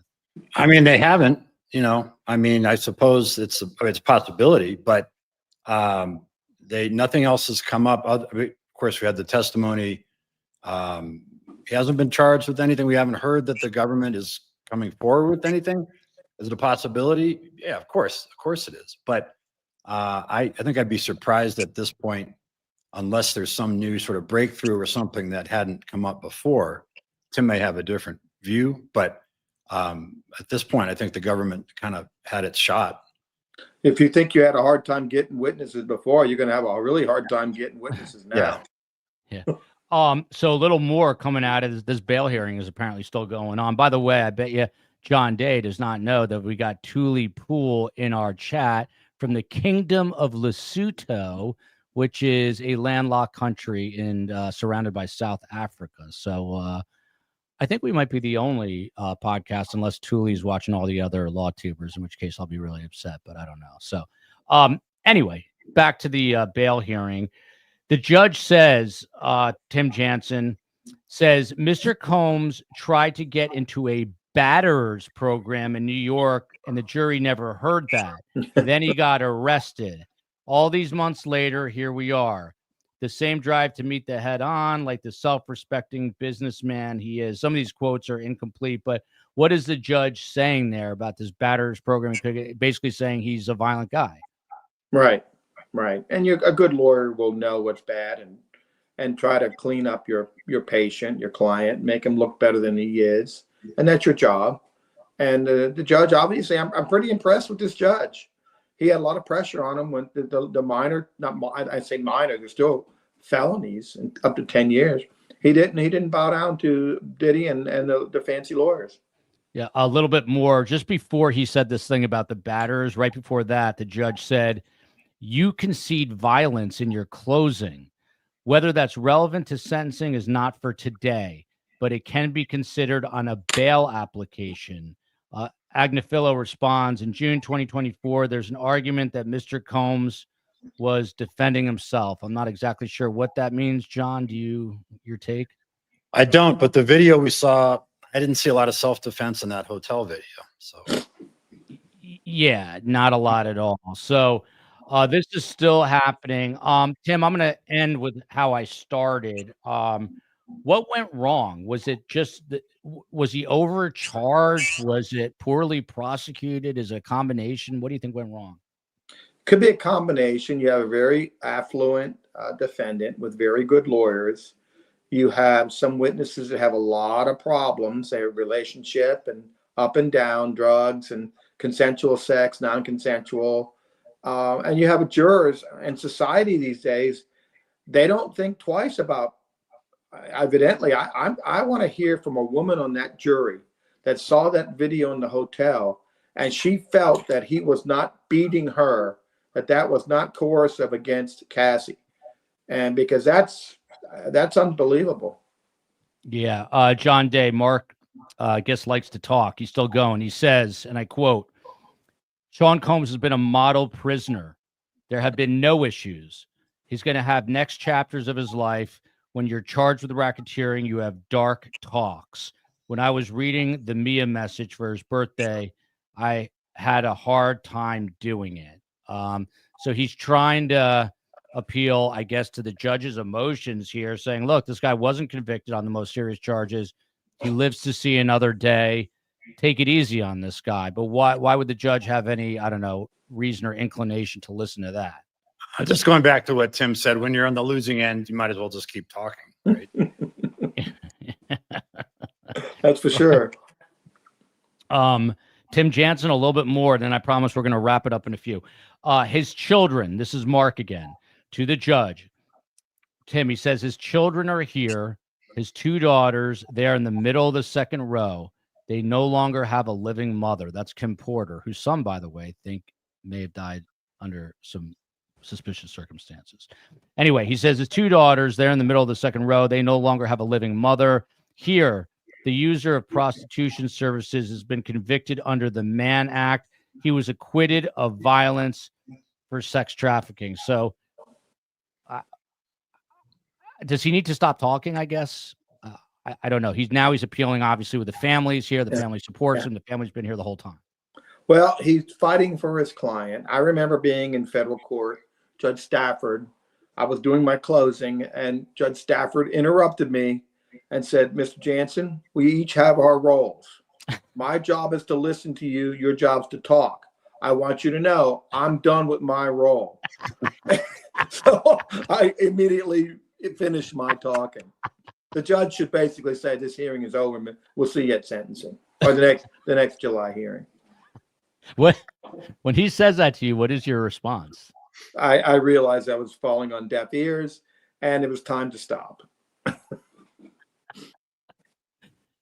I mean, they haven't, I suppose it's a possibility, but nothing else has come up. Of course, we had the testimony. He hasn't been charged with anything. We haven't heard that the government is coming forward with anything. Is it a possibility? Yeah, of course it is. But I think I'd be surprised at this point, unless there's some new sort of breakthrough or something that hadn't come up before. Tim may have a different view, but at this point, I think the government kind of had its shot. If you think you had a hard time getting witnesses before, you're going to have a really hard time getting witnesses now. Yeah. So a little more coming out of this bail hearing is apparently still going on. By the way, I bet you John Day does not know that we got Thule Pool in our chat from the Kingdom of Lesotho, which is a landlocked country and surrounded by South Africa. So I think we might be the only podcast, unless Thule's watching all the other law tubers, in which case I'll be really upset, but I don't know. So anyway, back to the bail hearing. The judge says, Tim Jansen says, Mr. Combs tried to get into a batterers program in New York, and the jury never heard that. Then he got arrested. All these months later, here we are. The same drive to meet the head on, like the self-respecting businessman he is. Some of these quotes are incomplete, but what is the judge saying there about this batterers program? Basically saying he's a violent guy. Right. And a good lawyer will know what's bad and try to clean up your patient, your client, make him look better than he is. And that's your job. And the judge, obviously, I'm pretty impressed with this judge. He had a lot of pressure on him when the minor, I say minor, they're still felonies and up to 10 years. He didn't bow down to Diddy and the fancy lawyers. Yeah, a little bit more. Just before he said this thing about the batters, right before that, the judge said, "You concede violence in your closing. Whether that's relevant to sentencing is not for today, but it can be considered on a bail application." Agnifilo responds, in June 2024, there's an argument that Mr. Combs was defending himself. I'm not exactly sure what that means. John, your take? I don't, but the video we saw, I didn't see a lot of self-defense in that hotel video. So yeah, not a lot at all. So this is still happening. Tim, I'm going to end with how I started. What went wrong? Was it just was he overcharged? Was it poorly prosecuted? Is it a combination? What do you think went wrong? Could be a combination. You have a very affluent defendant with very good lawyers. You have some witnesses that have a lot of problems, their relationship and up and down, drugs and consensual sex, non-consensual. And you have jurors in society these days. They don't think twice about, evidently, I want to hear from a woman on that jury that saw that video in the hotel, and she felt that he was not beating her, that was not coercive against Cassie. And because that's unbelievable. Yeah. John Day, Mark, I guess likes to talk. He's still going. He says, and I quote, Sean Combs has been a model prisoner. There have been no issues. He's going to have next chapters of his life. When you're charged with racketeering, you have dark talks. When I was reading the Mia message for his birthday, I had a hard time doing it. So he's trying to appeal, I guess, to the judge's emotions here, saying, look, this guy wasn't convicted on the most serious charges. He lives to see another day. Take it easy on this guy. But why would the judge have any, I don't know, reason or inclination to listen to that? Just going back to what Tim said, when you're on the losing end, you might as well just keep talking, right? That's for sure. Tim Jansen, a little bit more, then I promise we're going to wrap it up in a few. His children, this is Mark again, to the judge. Tim, he says his children are here. His two daughters, they are in the middle of the second row. They no longer have a living mother. That's Kim Porter, whose son, by the way, think may have died under some suspicious circumstances. Anyway, he says his two daughters, they're in the middle of the second row. They no longer have a living mother. Here, the user of prostitution services has been convicted under the Mann Act. He was acquitted of violence for sex trafficking. So does he need to stop talking, I guess? I don't know. He's appealing, obviously, with the families here. The family supports him. The family's been here the whole time. Well, he's fighting for his client. I remember being in federal court, Judge Stafford. I was doing my closing, and Judge Stafford interrupted me and said, Mr. Jansen, we each have our roles. My job is to listen to you. Your job's to talk. I want you to know I'm done with my role. So I immediately finished my talking. The judge should basically say this hearing is over. We'll see you at sentencing or the next July hearing. When he says that to you, what is your response? I realized I was falling on deaf ears, and it was time to stop.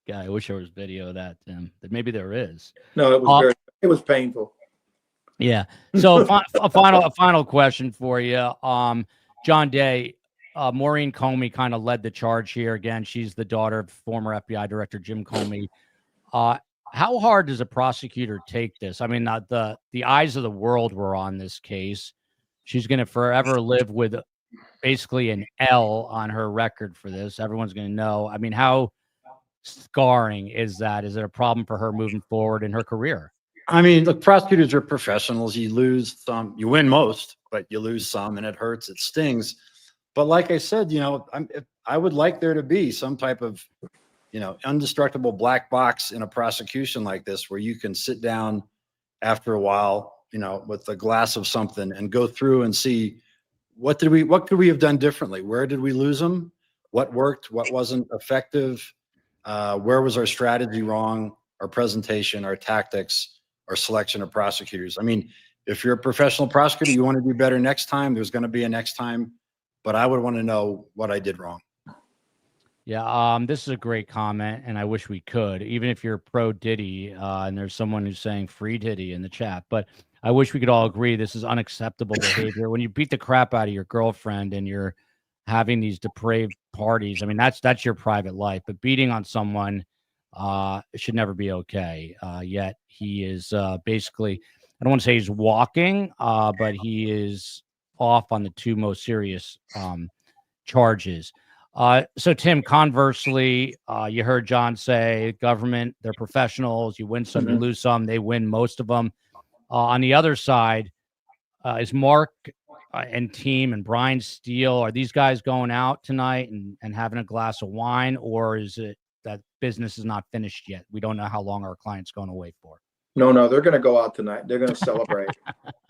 Yeah, I wish there was video of that, Tim. That maybe there is. No, it was painful. Yeah. So a final question for you, John Day. Maureen Comey kind of led the charge here. Again, she's the daughter of former FBI Director Jim Comey. How hard does a prosecutor take this? I mean, the eyes of the world were on this case. She's going to forever live with basically an L on her record for this. Everyone's going to know. I mean, how scarring is that? Is it a problem for her moving forward in her career? I mean, look, prosecutors are professionals. You lose some, you win most, but you lose some, and it hurts, it stings. But like I said, I would like there to be some type of, indestructible black box in a prosecution like this, where you can sit down after a while, with a glass of something and go through and see what could we have done differently? Where did we lose them? What worked? What wasn't effective? Where was our strategy wrong? Our presentation, our tactics, our selection of prosecutors. I mean, if you're a professional prosecutor, you want to do better next time. There's going to be a next time. But I would want to know what I did wrong. Yeah, this is a great comment, and I wish we could, even if you're pro Diddy, and there's someone who's saying free Diddy in the chat, but I wish we could all agree this is unacceptable behavior. When you beat the crap out of your girlfriend and you're having these depraved parties, I mean, that's your private life, but beating on someone should never be okay. Yet he is basically, I don't want to say he's walking, but he is off on the two most serious charges. So Tim, conversely, you heard John say government, they're professionals. You win some, you lose some, they win most of them. On the other side, is Mark and team and Brian Steele, are these guys going out tonight and having a glass of wine, or is it that business is not finished yet? We don't know how long our client's going to wait for. No, they're going to go out tonight. They're going to celebrate.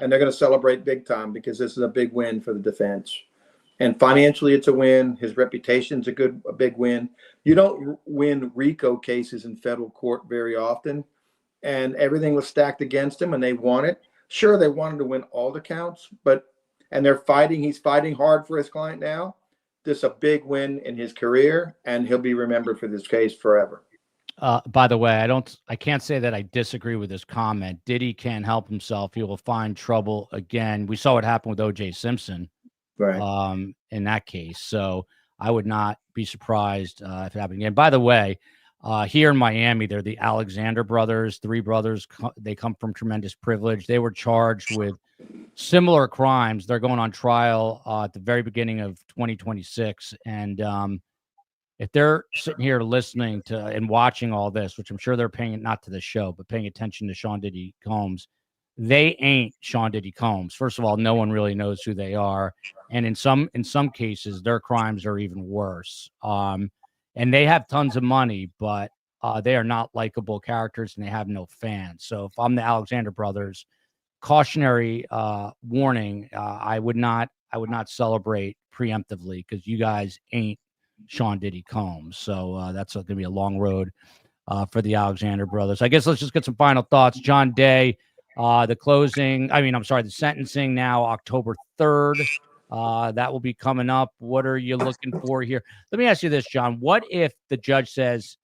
And they're going to celebrate big time, because this is a big win for the defense. And financially, it's a win. His reputation's a big win. You don't win RICO cases in federal court very often. And everything was stacked against him, and they won it. Sure, they wanted to win all the counts, and they're fighting. He's fighting hard for his client now. This is a big win in his career, and he'll be remembered for this case forever. By the way, I can't say that I disagree with this comment. Diddy can't help himself. He will find trouble again. We saw what happened with O.J. Simpson, Right. in that case. So I would not be surprised if it happened again. By the way, here in Miami, they're the Alexander brothers, three brothers. They come from tremendous privilege. They were charged with similar crimes. They're going on trial at the very beginning of 2026. And if they're sitting here listening to and watching all this, which I'm sure they're paying not to the show, but paying attention to Sean Diddy Combs, they ain't Sean Diddy Combs. First of all, no one really knows who they are. And in some cases, their crimes are even worse. And they have tons of money, but they are not likable characters and they have no fans. So if I'm the Alexander brothers, cautionary warning, I would not celebrate preemptively because you guys ain't Sean Diddy Combs. So that's going to be a long road for the Alexander brothers. I guess let's just get some final thoughts. John Day, the sentencing now October 3rd. That will be coming up. What are you looking for here? Let me ask you this, John. What if the judge says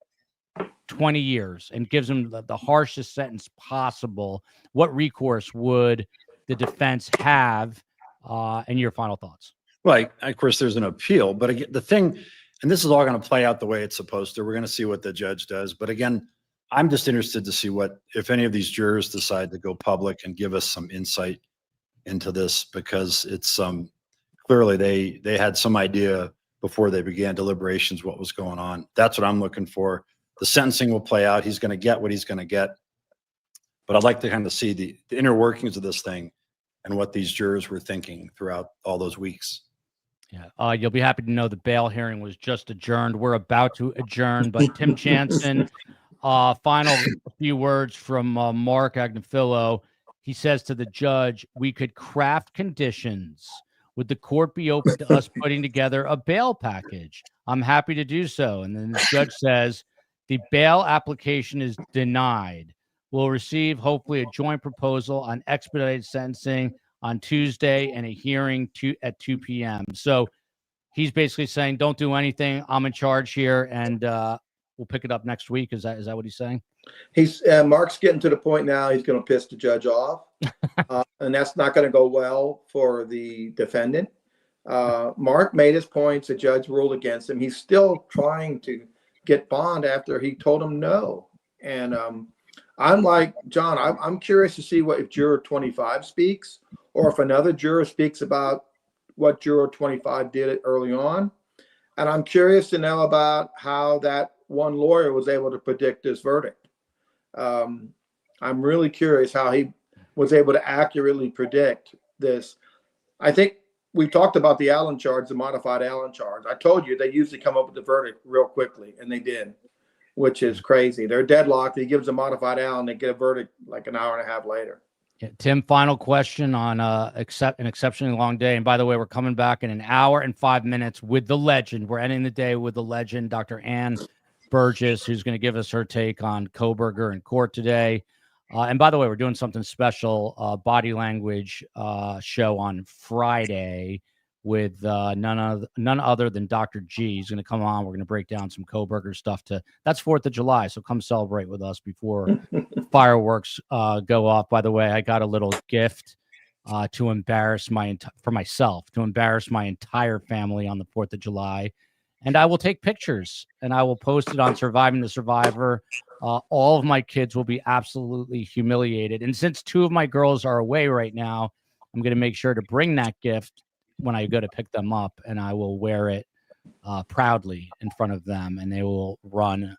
20 years and gives him the harshest sentence possible? What recourse would the defense have? And your final thoughts? Well, of course, there's an appeal, but again, the thing, and this is all going to play out the way it's supposed to. We're going to see what the judge does. But again, I'm just interested to see if any of these jurors decide to go public and give us some insight into this, because it's clearly they had some idea before they began deliberations what was going on. That's what I'm looking for. The sentencing will play out. He's going to get what he's going to get. But I'd like to kind of see the inner workings of this thing and what these jurors were thinking throughout all those weeks. Yeah. You'll be happy to know the bail hearing was just adjourned. We're about to adjourn, but Tim Jansen, final few words from Mark Agnafilo. He says to the judge, we could craft conditions. Would the court be open to us putting together a bail package? I'm happy to do so. And then the judge says, the bail application is denied. We'll receive, hopefully, a joint proposal on expedited sentencing on Tuesday and a hearing at 2 p.m. So he's basically saying, don't do anything. I'm in charge here, and we'll pick it up next week. Is that what he's saying? Mark's getting to the point now he's going to piss the judge off, and that's not going to go well for the defendant. Mark made his points. The judge ruled against him. He's still trying to get bond after he told him no. And I'm like, John, I'm curious to see if juror 25 speaks, or if another juror speaks about what juror 25 did early on. And I'm curious to know about how that one lawyer was able to predict this verdict. I'm really curious how he was able to accurately predict this. I think we talked about the Allen charge, the modified Allen charge. I told you they usually come up with the verdict real quickly, and they did, which is crazy. They're deadlocked. He gives a modified Allen, they get a verdict like an hour and a half later. Yeah, Tim, final question on an exceptionally long day. And by the way, we're coming back in an hour and 5 minutes with the legend. We're ending the day with the legend, Dr. Ann Burgess, who's going to give us her take on Kohberger in court today. And by the way, we're doing something special, body language show on Friday with none other than Dr. G. He's going to come on. We're going to break down some Kohberger stuff. That's 4th of July, so come celebrate with us before fireworks go off. By the way, I got a little gift to embarrass my entire family on the 4th of July. And I will take pictures and I will post it on Surviving the Survivor. All of my kids will be absolutely humiliated. And since 2 of my girls are away right now, I'm going to make sure to bring that gift when I go to pick them up, and I will wear it proudly in front of them, and they will run.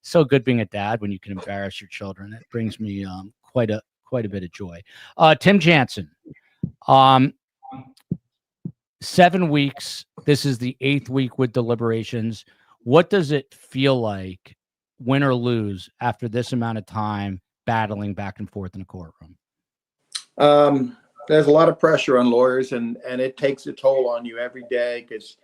So good being a dad when you can embarrass your children. It brings me quite a bit of joy. Tim Jansen, 7 weeks. This is the 8th week with deliberations. What does it feel like, win or lose, after this amount of time battling back and forth in a courtroom? There's a lot of pressure on lawyers, and it takes a toll on you every day, because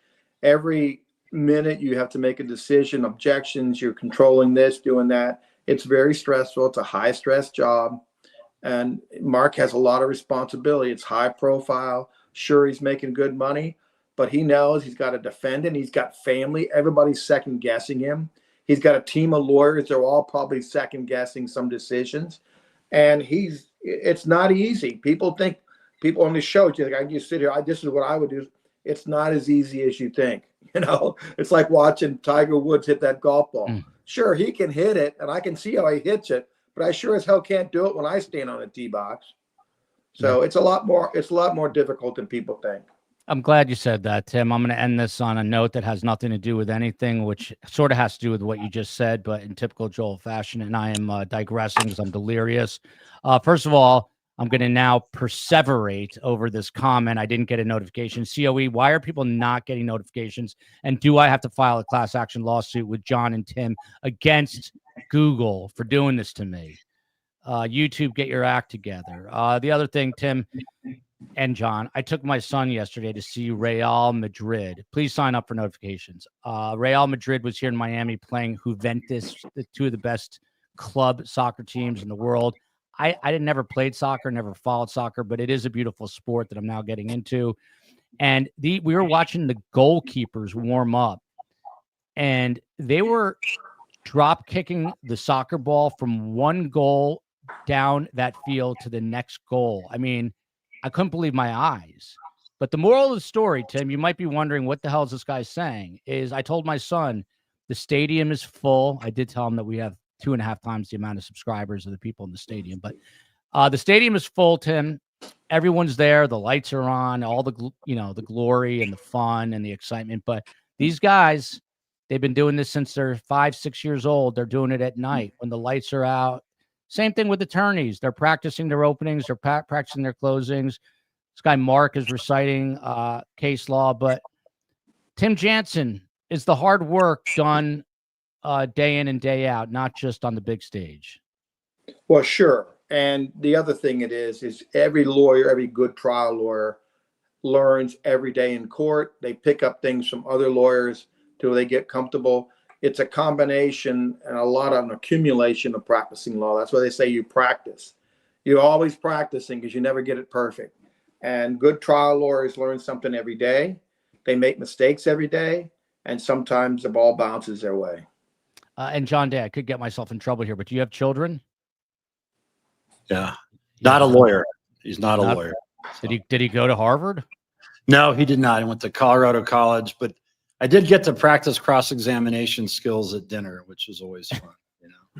every minute you have to make a decision, objections, you're controlling this, doing that. It's very stressful. It's a high stress job. And Mark has a lot of responsibility. It's high profile. Sure, he's making good money, but he knows he's got a defendant. He's got family. Everybody's second guessing him. He's got a team of lawyers. They're all probably second guessing some decisions. And it's not easy. People on the show, I can just sit here. This is what I would do. It's not as easy as you think. It's like watching Tiger Woods hit that golf ball. Sure, he can hit it, and I can see how he hits it, but I sure as hell can't do it when I stand on a tee box. So it's a lot more difficult than people think. I'm glad you said that, Tim. I'm going to end this on a note that has nothing to do with anything, which sort of has to do with what you just said, but in typical Joel fashion, and I am digressing because I'm delirious. First of all, I'm going to now perseverate over this comment. I didn't get a notification. COE, why are people not getting notifications? And do I have to file a class action lawsuit with John and Tim against Google for doing this to me? YouTube, get your act together. The other thing, Tim and John, I took my son yesterday to see Real Madrid. Please sign up for notifications. Real Madrid was here in Miami playing Juventus, the two of the best club soccer teams in the world. I never played soccer, never followed soccer, but it is a beautiful sport that I'm now getting into. And we were watching the goalkeepers warm up, and they were drop kicking the soccer ball from one goal down that field to the next goal. I mean, I couldn't believe my eyes. But the moral of the story, Tim, you might be wondering what the hell is this guy saying, is I told my son the stadium is full. I did tell him that we have 2.5 times the amount of subscribers of the people in the stadium. But the stadium is full, Tim. Everyone's there. The lights are on, all the glory and the fun and the excitement. But these guys, they've been doing this since they're 5-6 years old. They're doing it at night when the lights are out. Same thing with attorneys. They're practicing their openings. They're practicing their closings. This guy, Mark, is reciting case law. But Tim Jansen, is the hard work done day in and day out, not just on the big stage? Well, sure. And the other thing is every lawyer, every good trial lawyer learns every day in court. They pick up things from other lawyers till they get comfortable. It's a combination and a lot of an accumulation of practicing law. That's why they say you practice. You're always practicing because you never get it perfect. And good trial lawyers learn something every day. They make mistakes every day. And sometimes the ball bounces their way. And John Day, I could get myself in trouble here, but do you have children? Yeah. Not a lawyer. He's not a lawyer. So. Did he go to Harvard? No, he did not. He went to Colorado College, but I did get to practice cross-examination skills at dinner, which is always fun.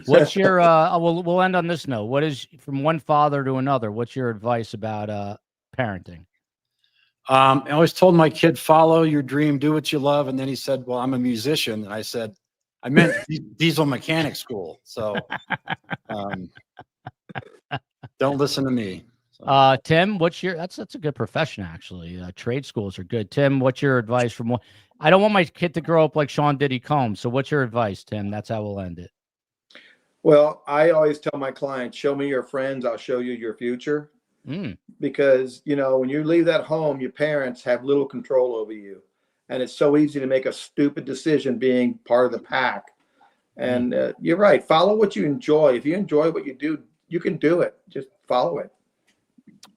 What's your we'll end on this note. What is, from one father to another, what's your advice about parenting? I always told my kid, follow your dream, do what you love. And then he said, well, I'm a musician. And I said, I meant diesel mechanic school. So don't listen to me. So. Tim, what's your, that's a good profession, actually. Trade schools are good. Tim, what's your advice from one? I don't want my kid to grow up like Sean Diddy Combs. So what's your advice, Tim? That's how we'll end it. Well, I always tell my clients, show me your friends, I'll show you your future. Because, when you leave that home, your parents have little control over you. And it's so easy to make a stupid decision being part of the pack. And you're right. Follow what you enjoy. If you enjoy what you do, you can do it. Just follow it.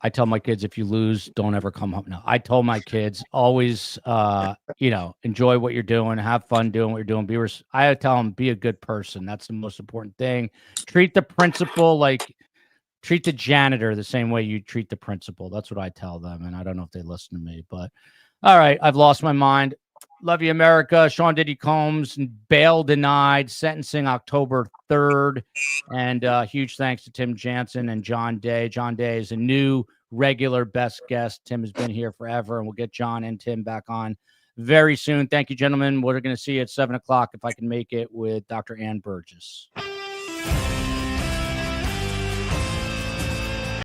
I tell my kids, if you lose, don't ever come home. No, I told my kids always, enjoy what you're doing, have fun doing what you're doing. I tell them, be a good person. That's the most important thing. Treat the principal treat the janitor the same way you treat the principal. That's what I tell them. And I don't know if they listen to me, but all right. I've lost my mind. Love you, America. Sean Diddy Combs, bail denied, sentencing October 3rd. And huge thanks to Tim Jansen and John Day. John Day is a new regular best guest. Tim has been here forever, and we'll get John and Tim back on very soon. Thank you, gentlemen. We're going to see you at 7 o'clock if I can make it with Dr. Ann Burgess.